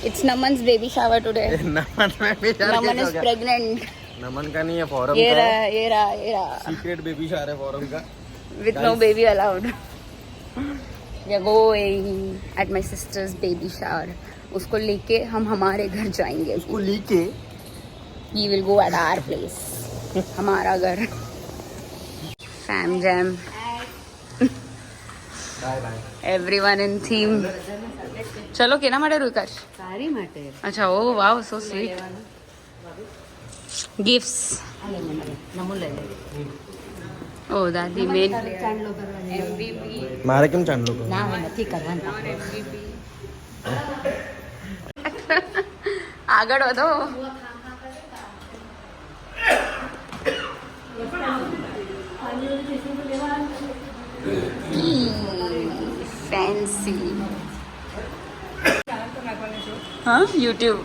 It's Naman's baby shower today. Naman is pregnant. नमन का नहीं है फॉरम ये का रहा, ये रहा, ये रहा. सीक्रेट बेबी शावर है फॉरम का With no baby allowed. We are going at my sister's baby shower. उसको लेके हम हमारे घर जाएंगे. उसको लेके We will go at our place. हमारा घर. Fam jam. Bye bye Everyone in theme. ચલો કેના માટે રૂકાશ? સારી માટે અચ્છા ઓ વાવ સો સ્વીટ. ગિફ્ટ્સ. નમો લઈ લે ઓ દાદી મેન ચાંદલો કરવાનો MVP. મારે કેમ ચાંદલો કરો ના હવે નથી કરવાનું MVP. આગળ વધો. ફેન્સી. હા યુટ્યુબ.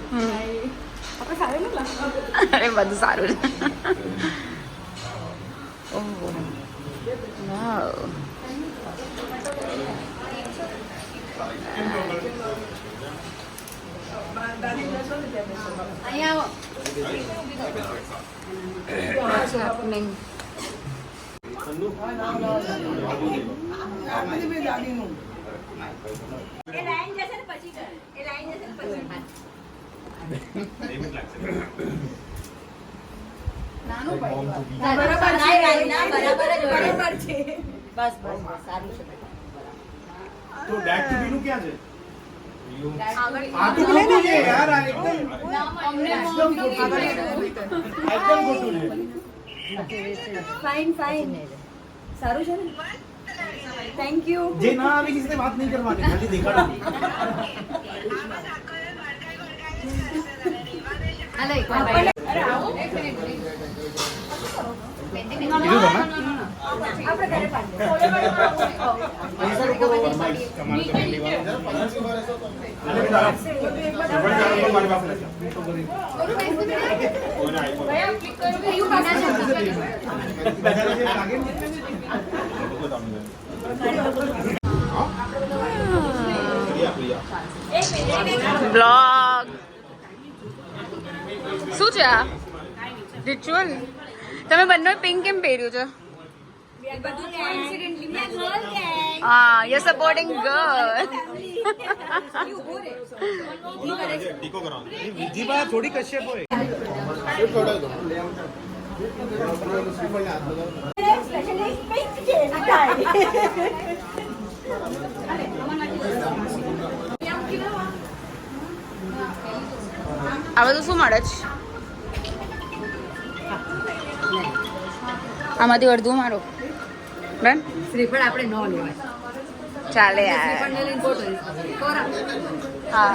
અરે બધું સારું છે. ઓહ વાવ. What's happening? બસ બસ સારું છે તો ડેટ ટુ બી નું ક્યાં છે આ તો ખોટું છે યાર આ એકદમ ખોટું છે ફાઇન ફાઇન સારું છે ને થેન્ક યુ જે ના આવે કિસને વાત નહીં કરવાની ખાલી દેખાડવાની હાલો એક વાર અરે આવો એક મિનિટ કીધું તમે આપણે ઘરે પાછળ કમાલ કરેલી વાત મારી પાસે બ્લોગ શું છે આ રિચ્યુઅલ? તમે બંને પિંક કેમ પહેર્યું છે? હા યુ સપોર્ટિંગ ગર્લ. ટીકો કરાવો વિધિ બા થોડી કશ્યપ હોય આ બધું શું મળે છે? આમાંથી અડધું મારો બેન. શ્રીફળ આપણે ન લેવાય ચાલે યાર. શ્રીફળને લઈને ફોટો કોરા હા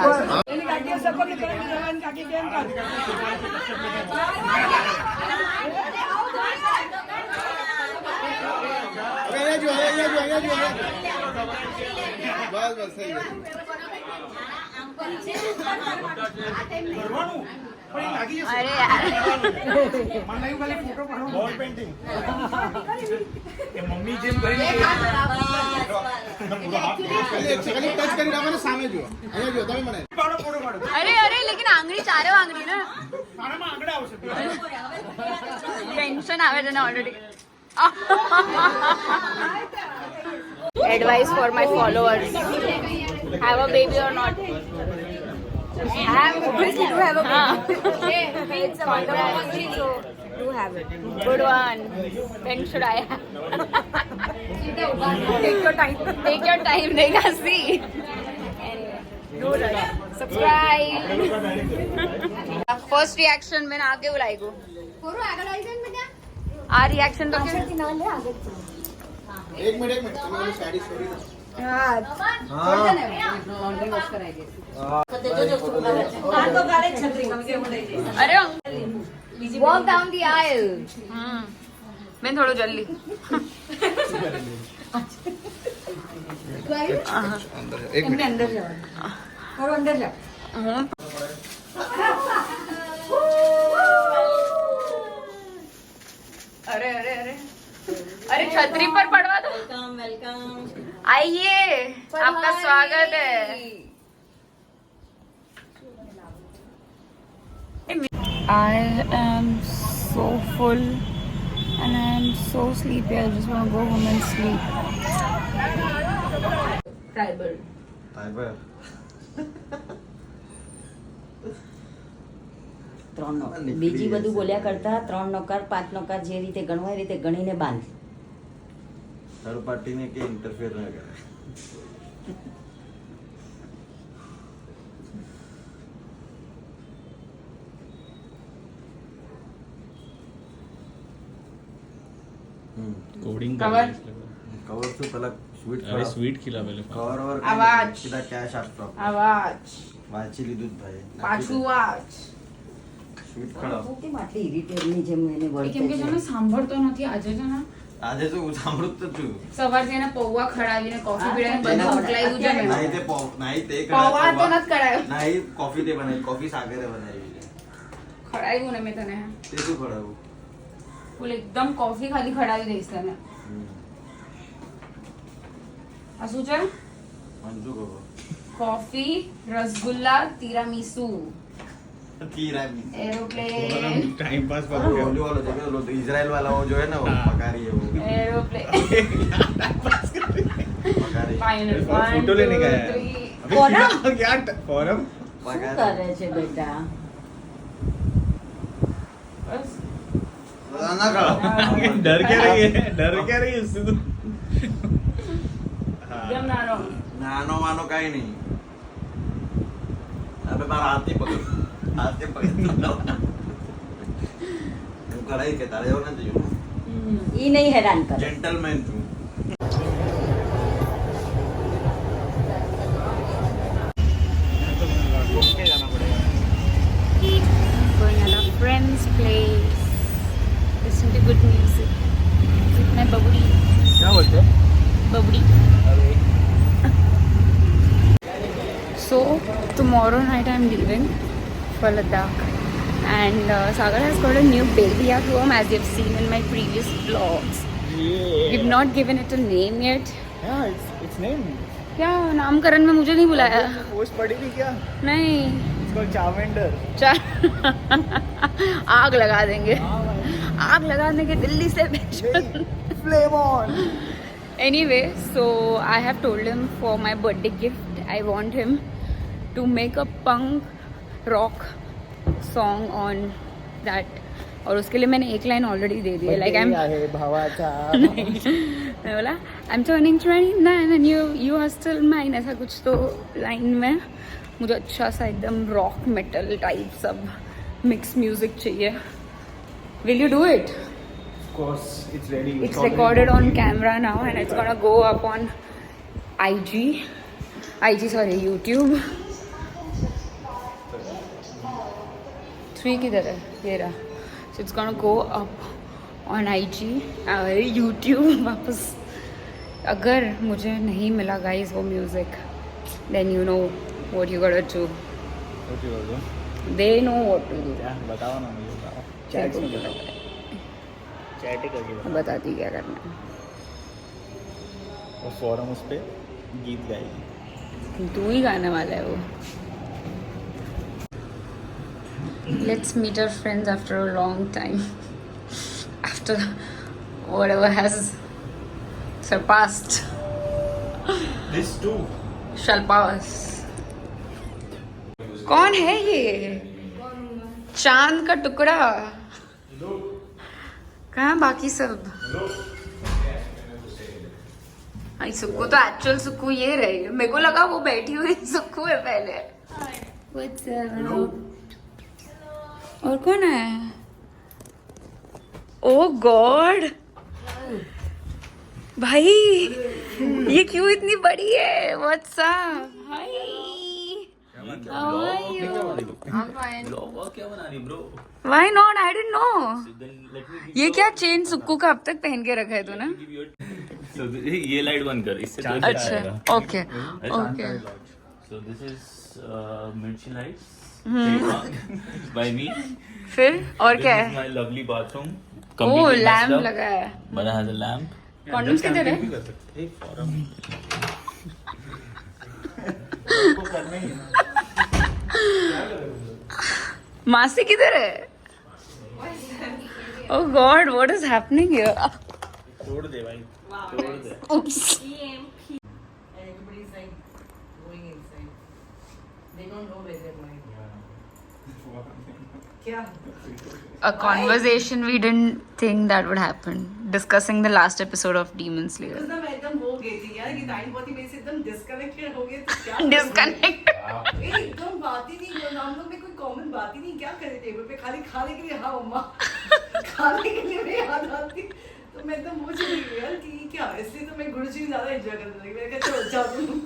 અરે યાર બોલ પેઇન્ટિંગ એ મમ્મી જેમ કરી ટચ કરી રાખો સામે જુઓ અહીંયા જુઓ તમે મને પાડો પાડો પાડો અરે અરે લેકિન આંગળી ચારે આંગળી ને આનામાં આંગળા આવશે ટેન્શન આવે છે ને already. Advice for my followers: have a baby or not? obviously do have a baby. It's a wonderful thing, so Do have it. good one. When should I have? Take your time. Take your time, Rega. See. Anyway, do that. Subscribe. First reaction मैंने आगे बुलाई को. કોરો આગળ આવી જાય ને બેટા આ reaction તો क्या? પાછળથી ના લે આગળ એક મિનિટ તમે મને સાડી છોડી દો હા છોડ દે ને લોન્ડ્રી વોશ કરાઈ દે આ તો ગાલે છત્રી કમ કે મને अरे walk down the aisle मैं थोड़ा जल्दी. એમને અંદર જવાનું કોરો અંદર જા अरे अरे अरे अरे छतरी पर पड़वा दो. વેલકમ વેલકમ आइए आपका स्वागत है. I am so full and I am so sleepy. I just want to go home and sleep. Tribal. Fiber. 3 નોકર બીજી બધું બોલ્યા કરતા 3 નોકર 5 નોકર જે રીતે ગણવાય એ રીતે ગણીને બાંધ. થર્ડ પાર્ટીને કે ઇન્ટરફિયર ન કરે. कोडिंग कवर કવર તો પેલા સ્વીટ अरे स्वीट खिला पहले કવર વર આવાજ. સીધા કેશ આપતો आवाज વાંચી લીધું જ ભાઈ પાછું વાચ સ્વીટ ખરાબ હું કેમ આટલી ઇરિટેટની જેમ એને કેમ કે વળતે છે ને સાંભળતો નથી આજે છે ને આજે તો હું સાંભળું જ તો છું સવારથી એને પૌવા ખડાવીને કોફી પીડાવીને બધું મોકલાવ્યું છે ને નહીં તે નહીં તે પૌવા તો નથી કરાયો નહીં કોફી તે બનાવી કોફી સાગરે બનાવી ખડાવ્યું ને મેં તને તે શું ખડાવું ફૂલ એકદમ કોફી ખાલી ખડાવી દઈશ તને આ શું છે મંજુ કહો કોફી રસગુલ્લા તિરામીસુ તીરામી એરોપ્લેન टाइम पास ઓલો વાળો જે પેલો ઇઝરાયલ વાળો જો હે ને वो પકારી है वो એરોપ્લેન પકારી ફાઇનલ फोटो लेने गया है फोरम? क्या फॉरम શું પકારી કરે છે બેટા? બસ ના કરો डर क्या रही है उससे तो એકદમ નાનો નાનો માનો કઈ નહીં અબે મારા હાથથી પકડ હું કરાઈ કે તારે એવું નથી જોયું ઈ નહીં હેરાન કરે. જેન્ટલમેન છું going at a friend's place, listen to good music with my babudi. क्या बोलते हैं Babudi. So tomorrow night I'm leaving for Ladakh, and Sagar has got a new baby at home, as you've seen in my previous vlogs. We've not given it a name yet. हाँ it's name क्या नामकरण में मुझे नहीं बुलाया? Post पड़ी थी क्या नहीं इसको चावेंडर चल आग लगा देंगे, आग लगा देंगे दिल्ली से flame on Anyway, so I have told him for my birthday gift, I want him to make a punk rock song on that. और उसके लिए मैंने एक लाइन ऑलरेडी दे दी है, like I'm भावाचा मैं बोला I'm turning 29 and you are still mine, ऐसा कुछ तो लाइन में मुझे अच्छा सा एकदम रॉक मेटल टाइप सब मिक्स म्यूजिक चाहिए. Will you do it? Of course it's ready. It's recorded on camera now and it's gonna go up on YouTube. 3 किधर है? ये रहा. So it's gonna go up on IG, YouTube वापस. अगर मुझे नहीं मिला guys वो music, then you know what you gotta do. What you do? They know what to do. क्या बताओ ना मुझे बताओ चैट चैट करके बताओ बताती क्या करना है. और फॉरम उस पे गीत गाएगी तू ही गाने वाला है वो. Let's meet our friends after a long time. After whatever has surpassed This too shall pass. कौन है ये? चांद का टुकड़ा. कहाँ बाकी सब? हाँ सुक्कू तो एक्चुअल सुक्कू ये रही. मेरे को लगा वो बैठी हुई सुक्कू है पहले. What's up? और कौन है? ओह गॉड भाई ये क्यों इतनी बड़ी है? What's up? Hi. How are you? I'm fine. क्या बना रही bro Why not? I didn't know. Let me ये क्या चेन सुक्कू का अब तक पहन के रखा है तूने? सो ये लाइट बंद कर इससे तो अच्छा okay okay. So this is मिर्ची लाइट्स बाय मी फिर और क्या है? My lovely bathroom oh lamp लगा है. But has a lamp condoms किधर है? मासी किधर है? Oh God, what is happening here? तोड़ दे भाई तोड़ दे Oops. And everybody's like going inside. They don't know where they're going. क्या? A conversation we didn't think that would happen. Discussing the last episode of Demon Slayer. उस समय मैं एकदम हो गई थी यार कि टाइम बहुत ही मेरे से एकदम डिस्कनेक्टेड हो गए तो क्या करूं? Disconnect. एकदम बात ही नहीं हम लोग में कोई कॉमन बात ही नहीं क्या करे टेबल पे खाली खाने के लिए हाँ मम्मा खाने के लिए भी याद आती तो मैं एकदम वो चली गई यार कि क्या इसलिए तो मैं गुरुजी ज्यादा एंजॉय करने लगी मैंने कहा चलो जाओ तुम